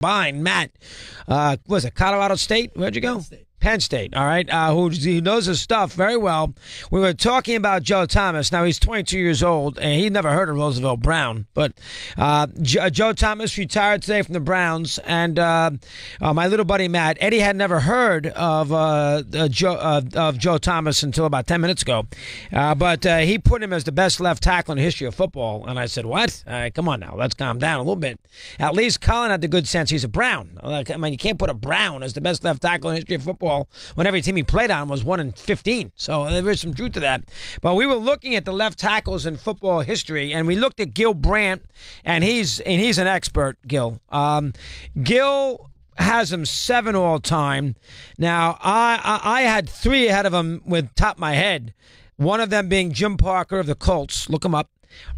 behind Matt. Was it Colorado State? Where'd you go? Penn State, all right, who knows his stuff very well. We were talking about Joe Thomas. Now, he's 22 years old, and he never heard of Roosevelt Brown. But Joe Thomas retired today from the Browns, and my little buddy Matt, Eddie had never heard of Joe Thomas until about 10 minutes ago. But he put him as the best left tackle in the history of football. And I said, what? Come on now, let's calm down a little bit. At least Colin had the good sense he's a Brown. I mean, you can't put a Brown as the best left tackle in the history of football when every team he played on was 1-15. So there is some truth to that. But we were looking at the left tackles in football history, and we looked at Gil Brandt, and he's an expert, Gil. Gil has him 7 all time. Now, I had 3 ahead of him with top of my head. One of them being Jim Parker of the Colts. Look him up.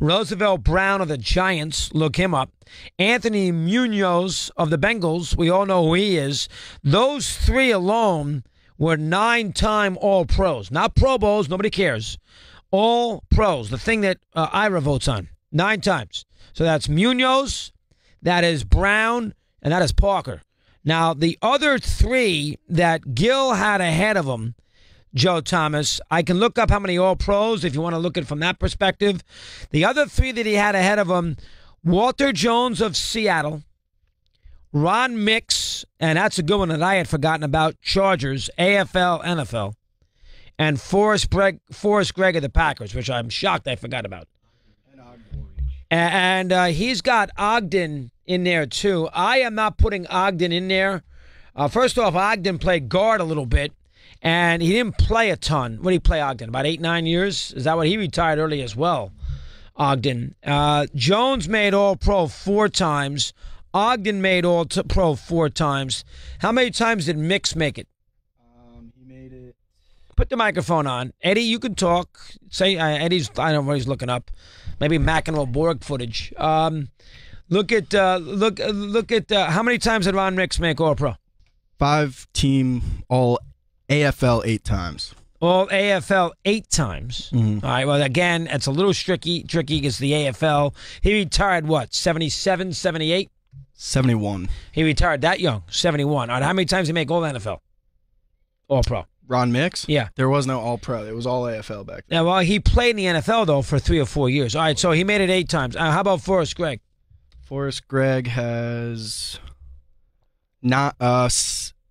Roosevelt Brown of the Giants, look him up. Anthony Munoz of the Bengals, we all know who he is. Those 3 alone were 9-time All-Pros. Not Pro Bowls, nobody cares. All-Pros, the thing that Ira votes on. 9 times. So that's Munoz, that is Brown, and that is Parker. Now, the other 3 that Gil had ahead of him, Joe Thomas. I can look up how many All-Pros if you want to look at it from that perspective. The other 3 that he had ahead of him, Walter Jones of Seattle, Ron Mix, and that's a good one that I had forgotten about, Chargers, AFL, NFL, and Forrest Gregg of the Packers, which I'm shocked I forgot about. And he's got Ogden in there, too. I am not putting Ogden in there. First off, Ogden played guard a little bit. And he didn't play a ton. What did he play, Ogden? About 8-9 years? Is that what he retired early as well, Ogden? Jones made All-Pro 4 times. Ogden made All-Pro 4 times. How many times did Mix make it? He made it. Put the microphone on. Eddie, you can talk. Say Eddie's, I don't know what he's looking up. Maybe Mackinac Borg footage. Look at how many times did Ron Mix make All-Pro? 5-team All AFL 8 times. All AFL 8 times. Mm-hmm. All right, well, again, it's a little tricky because the AFL. He retired, what, 77, 78? 71. He retired that young, 71. All right, how many times did he make All NFL? All-Pro. Ron Mix? Yeah. There was no All-Pro. It was all AFL back then. Yeah, well, he played in the NFL, though, for 3 or 4 years. All right, so he made it 8 times. How about Forrest Gregg? Forrest Gregg has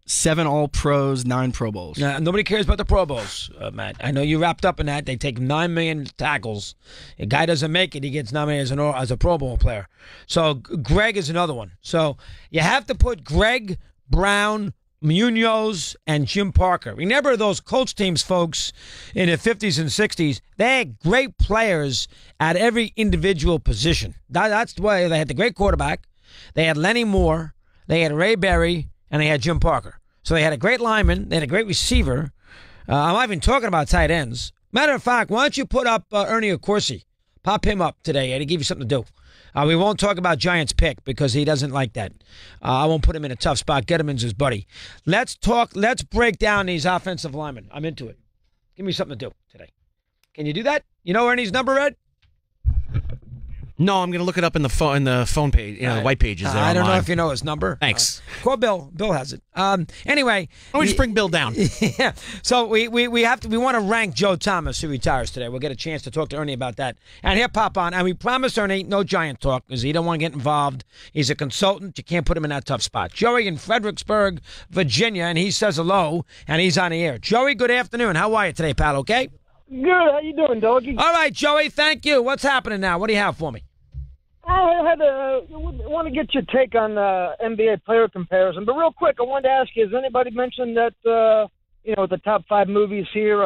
7 All-Pros, 9 Pro Bowls. Nobody cares about the Pro Bowls, Matt. I know you wrapped up in that. They take 9 million tackles. A guy doesn't make it, he gets nominated as a Pro Bowl player. So Gregg is another one. So you have to put Gregg, Brown, Munoz, and Jim Parker. Remember those Colts teams, folks, in the 50s and 60s, they had great players at every individual position. That's the way. They had the great quarterback. They had Lenny Moore. They had Ray Berry. And they had Jim Parker. So they had a great lineman. They had a great receiver. I'm not even talking about tight ends. Matter of fact, why don't you put up Ernie Accorsi? Pop him up today, Eddie. Give you something to do. We won't talk about Giants pick because he doesn't like that. I won't put him in a tough spot. Gettleman's his buddy. Let's break down these offensive linemen. I'm into it. Give me something to do today. Can you do that? You know Ernie's number, Ed? No, I'm going to look it up in the phone page, the white pages there. I don't know online. if you know his number. Thanks. Call Bill. Bill has it. Anyway. Why don't we just bring Bill down? Yeah. So we want to rank Joe Thomas, who retires today. We'll get a chance to talk to Ernie about that. And he'll pop on. And we promised Ernie no Giant talk because he don't want to get involved. He's a consultant. You can't put him in that tough spot. Joey in Fredericksburg, Virginia, and he says hello, and he's on the air. Joey, good afternoon. How are you today, pal? Okay? Good. How you doing, doggy? All right, Joey. Thank you. What's happening now? What do you have for me? I want to get your take on NBA player comparison, but real quick, I wanted to ask you: has anybody mentioned that the top 5 movies here,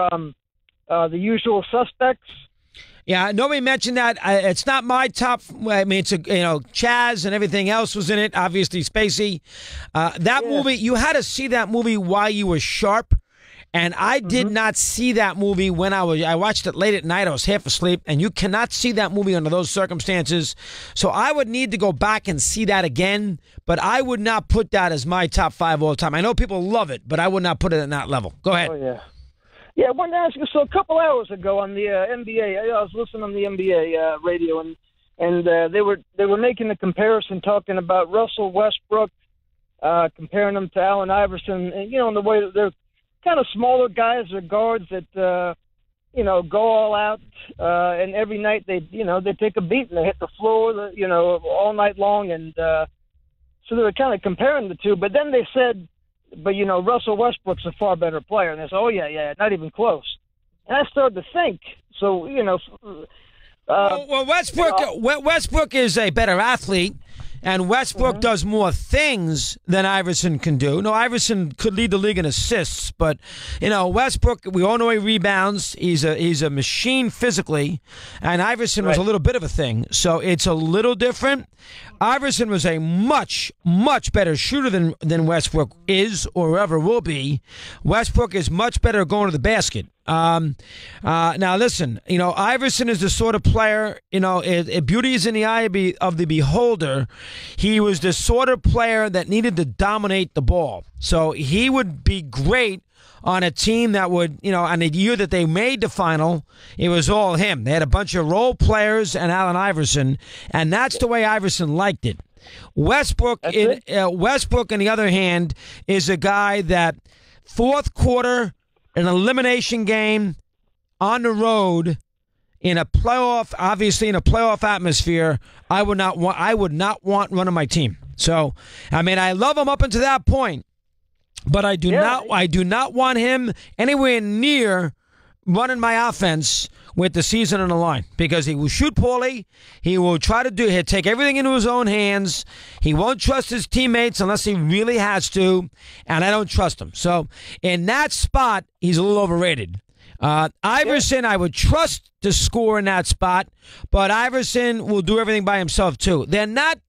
The Usual Suspects? Yeah, nobody mentioned that. It's not my top. I mean, it's Chaz and everything else was in it. Obviously, Spacey. Movie, you had to see that movie while you were sharp. And I did not see that movie when I watched it late at night. I was half asleep, and you cannot see that movie under those circumstances. So I would need to go back and see that again, but I would not put that as my top 5 all time. I know people love it, but I would not put it at that level. Go ahead. Oh, yeah. Yeah, I wanted to ask you, so a couple hours ago on the NBA, I was listening on the NBA radio, and they were making the comparison, talking about Russell Westbrook comparing them to Allen Iverson, and, in the way that they're kind of smaller guys or guards that, go all out, and every night they take a beat and they hit the floor, all night long. And so they were kind of comparing the two. But then they said, but, Russell Westbrook's a far better player. And they said, oh, yeah, not even close. And I started to think, so, Westbrook is a better athlete, and Westbrook does more things than Iverson can do. No, Iverson could lead the league in assists, but Westbrook, we all know he rebounds. He's a machine physically, and Iverson was a little bit of a thing, so it's a little different. Iverson was a much, much better shooter than Westbrook is or ever will be. Westbrook is much better going to the basket. Now listen, Iverson is the sort of player, beauty is in the eye of the beholder. He was the sort of player that needed to dominate the ball. So he would be great on a team that would, on the year that they made the final, it was all him. They had a bunch of role players and Allen Iverson, and that's the way Iverson liked it. Westbrook, on the other hand, is a guy that fourth quarter, an elimination game on the road in a playoff, obviously in a playoff atmosphere, I would not want running my team. So, I love him up until that point, but I do not want him anywhere near running my offense with the season on the line, because he will shoot poorly. He'll take everything into his own hands. He won't trust his teammates unless he really has to, and I don't trust him. So in that spot, he's a little overrated. Iverson, I would trust to score in that spot, but Iverson will do everything by himself too. They're not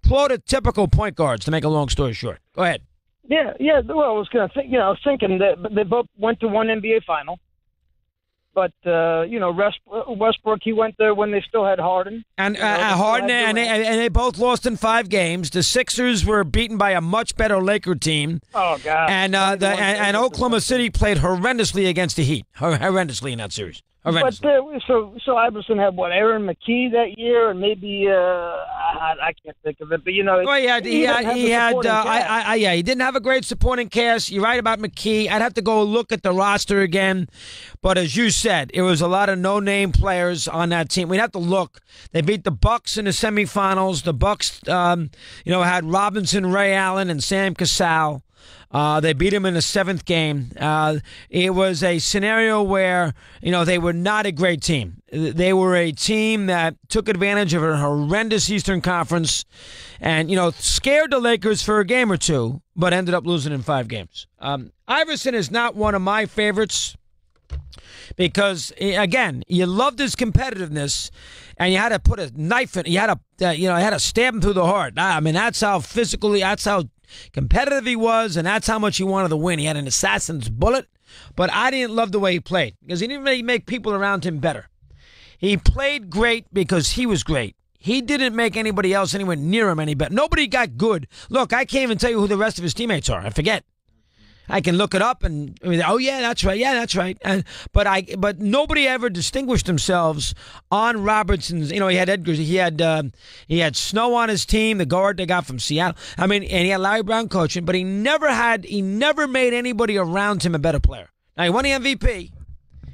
prototypical point guards, to make a long story short. Go ahead. Yeah. Well, I was thinking that they both went to one NBA final. But, Westbrook, he went there when they still had Harden. And Harden, and they both lost in 5 games. The Sixers were beaten by a much better Laker team. Oh, God. And Oklahoma City played horrendously against the Heat. Horrendously in that series. But so Iverson had Aaron McKee that year, and maybe I can't think of it, but he didn't have a great supporting cast. You're right about McKee. I'd have to go look at the roster again, but as you said, it was a lot of no-name players on that team. We'd have to look. They beat the Bucks in the semifinals. The Bucks, had Robinson, Ray Allen, and Sam Cassell. They beat him in the 7th game. It was a scenario where, they were not a great team. They were a team that took advantage of a horrendous Eastern Conference and, scared the Lakers for a game or two, but ended up losing in 5 games. Iverson is not one of my favorites because, again, you loved his competitiveness and you had to put a knife in it. You had to stab him through the heart. That's how competitive he was, and that's how much he wanted to win. He had an assassin's bullet, but I didn't love the way he played because he didn't really make people around him better. He played great because he was great. He didn't make anybody else anywhere near him any better. Nobody got good. Look, I can't even tell you who the rest of his teammates are. I forget. I can look it up and that's right. Yeah, that's right. But nobody ever distinguished themselves on Robertson's. He had Edgar. He had Snow on his team, the guard they got from Seattle. And he had Larry Brown coaching, but he never made anybody around him a better player. Now he won the MVP.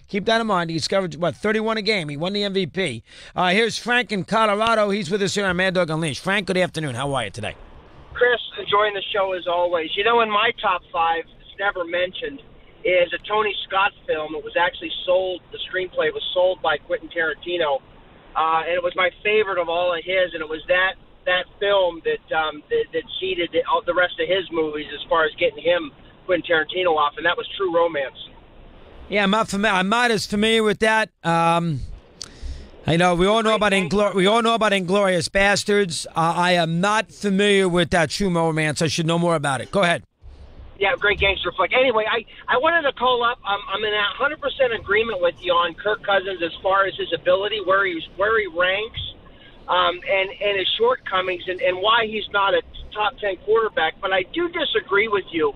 Keep that in mind. He discovered 31 a game. He won the MVP. Here's Frank in Colorado. He's with us here on Mad Dog Unleashed. Frank, good afternoon. How are you today? Chris, enjoying the show as always. In my top 5. Never mentioned is a Tony Scott film. It was actually sold. The screenplay was sold by Quentin Tarantino, and it was my favorite of all of his. And it was that film that seeded the rest of his movies as far as getting him, Quentin Tarantino, off, and that was True Romance. Yeah, I'm not as familiar with that. I know we all know about Inglourious Bastards. I am not familiar with that True Romance. I should know more about it. Go ahead. Yeah, great gangster flick. Anyway, I wanted to call up. I'm in 100% agreement with you on Kirk Cousins as far as his ability, where he ranks, and his shortcomings, and why he's not a top 10 quarterback. But I do disagree with you.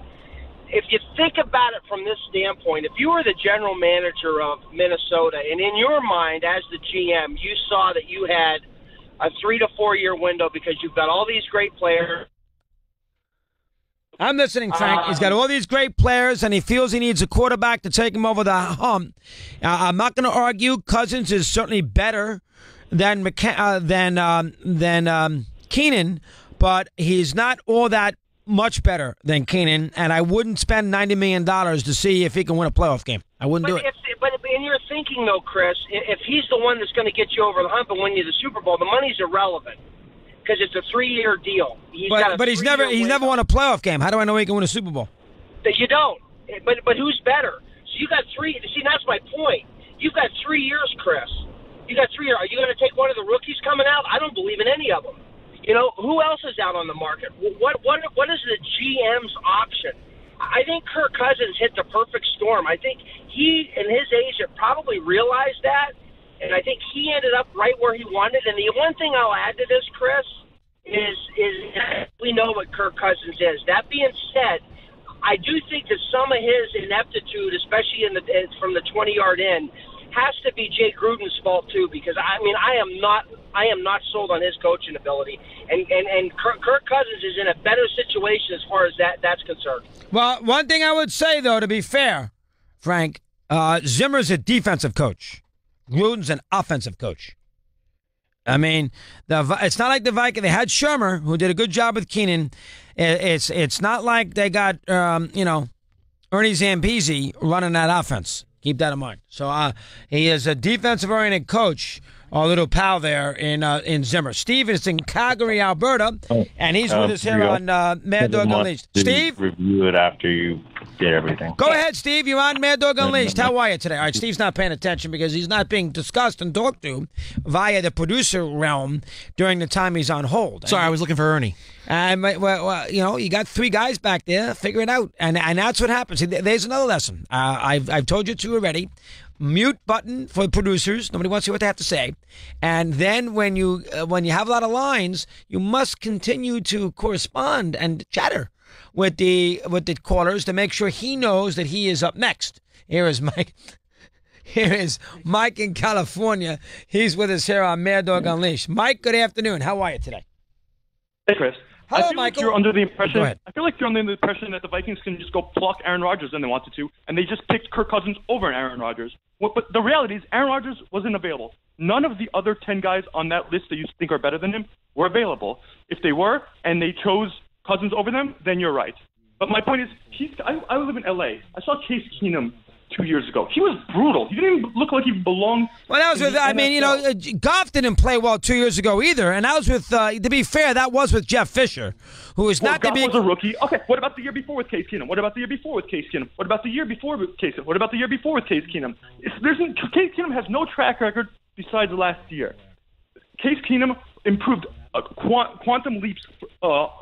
If you think about it from this standpoint, if you were the general manager of Minnesota, and in your mind as the GM, you saw that you had a 3 to 4 year window because you've got all these great players. I'm listening, Frank. He's got all these great players, and he feels he needs a quarterback to take him over the hump. I'm not going to argue. Cousins is certainly better than Keenan, but he's not all that much better than Keenan, and I wouldn't spend $90 million to see if he can win a playoff game. I wouldn't do it. But in your thinking, though, Chris, if he's the one that's going to get you over the hump and win you the Super Bowl, the money's irrelevant because it's a 3-year deal. But he's never won a playoff game. How do I know he can win a Super Bowl? You don't. But who's better? So you got 3. See, that's my point. You've got 3 years, Chris. You got 3 years. Are you going to take one of the rookies coming out? I don't believe in any of them. You know, who else is out on the market? What is the GM's option? I think Kirk Cousins hit the perfect storm. I think he and his agent probably realized that, and I think he ended up right where he wanted. And the one thing I'll add to this, Chris, is we know what Kirk Cousins is. That being said, I do think that some of his ineptitude, especially from the 20-yard in, has to be Jay Gruden's fault too, because I am not sold on his coaching ability, and Kirk Cousins is in a better situation as far as that's concerned. Well, one thing I would say though, to be fair, Frank, Zimmer's a defensive coach. Gruden's an offensive coach. I mean, it's not like the Vikings. They had Shermer, who did a good job with Keenan. It's not like they got Ernie Zambizzi running that offense. Keep that in mind. So he is a defensive-oriented coach, our little pal there in Zimmer. Steve is in Calgary, Alberta, and he's with us here on Mad Dog Unleashed. Steve? Review it after you did everything. Go ahead, Steve. You're on Mad Dog Unleashed. How are you today? All right, Steve's not paying attention because he's not being discussed and talked to via the producer realm during the time he's on hold. Sorry, I was looking for Ernie. Well, you got 3 guys back there. Figure it out, and that's what happens. There's another lesson. I've told you 2 already. Mute button for the producers. Nobody wants to hear what they have to say. And then when you have a lot of lines, you must continue to correspond and chatter with the callers to make sure he knows that he is up next. Here is Mike. Here is Mike in California. He's with us here on Mad Dog Unleashed. Mike, good afternoon. How are you today? Hey, Chris. Hello, I feel Michael. like you're under the impression. Go ahead. I feel like you're under the impression that the Vikings can just go pluck Aaron Rodgers when they wanted to, and they just picked Kirk Cousins over Aaron Rodgers. But the reality is, Aaron Rodgers wasn't available. None of the other 10 guys on that list that you think are better than him were available. If they were, and they chose Cousins over them, then you're right. But my point is, I live in L.A. I saw Case Keenum 2 years ago. He was brutal. He didn't even look like he belonged. Well, that was with, Goff didn't play well 2 years ago either, and that was with, to be fair, that was with Jeff Fisher, who is not Goff to be. Was a rookie. Okay, what about the year before with Case Keenum? What about the year before with Case Keenum? What about the year before with Case Keenum? What about the year before with Case Keenum? Case Keenum has no track record besides last year. Case Keenum improved quantum leaps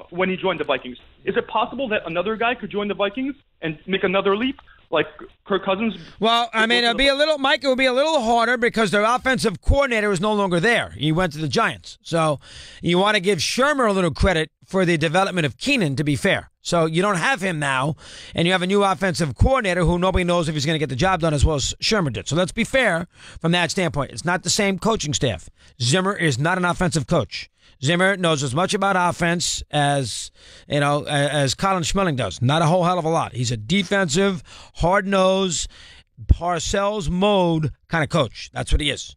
when he joined the Vikings. Is it possible that another guy could join the Vikings and make another leap? Like Kirk Cousins? Well, I mean, it would be a little harder because their offensive coordinator is no longer there. He went to the Giants. So you want to give Shermer a little credit for the development of Keenan, to be fair. So you don't have him now, and you have a new offensive coordinator who nobody knows if he's going to get the job done as well as Shermer did. So let's be fair from that standpoint. It's not the same coaching staff. Zimmer is not an offensive coach. Zimmer knows as much about offense as Colin Schmeling does. Not a whole hell of a lot. He's a defensive, hard-nosed, Parcells mode kind of coach. That's what he is.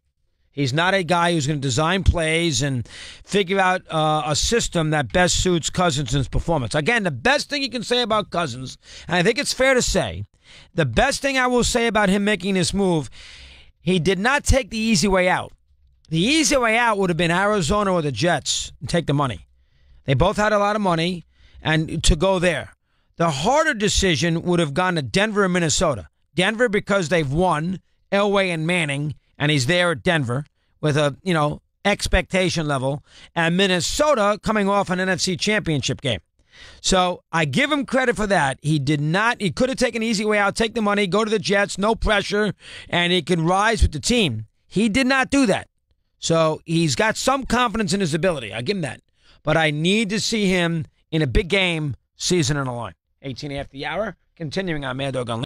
He's not a guy who's going to design plays and figure out a system that best suits Cousins' performance. Again, the best thing you can say about Cousins, and I think it's fair to say, the best thing I will say about him making this move, he did not take the easy way out. The easy way out would have been Arizona or the Jets and take the money. They both had a lot of money and to go there. The harder decision would have gone to Denver or Minnesota. Denver because they've won, Elway and Manning, and he's there at Denver with a, expectation level, and Minnesota coming off an NFC championship game. So I give him credit for that. He could have taken an easy way out, take the money, go to the Jets, no pressure, and he can rise with the team. He did not do that. So he's got some confidence in his ability. I give him that. But I need to see him in a big game, season on the line. 18 after the hour, continuing on Mad Dog Unleashed.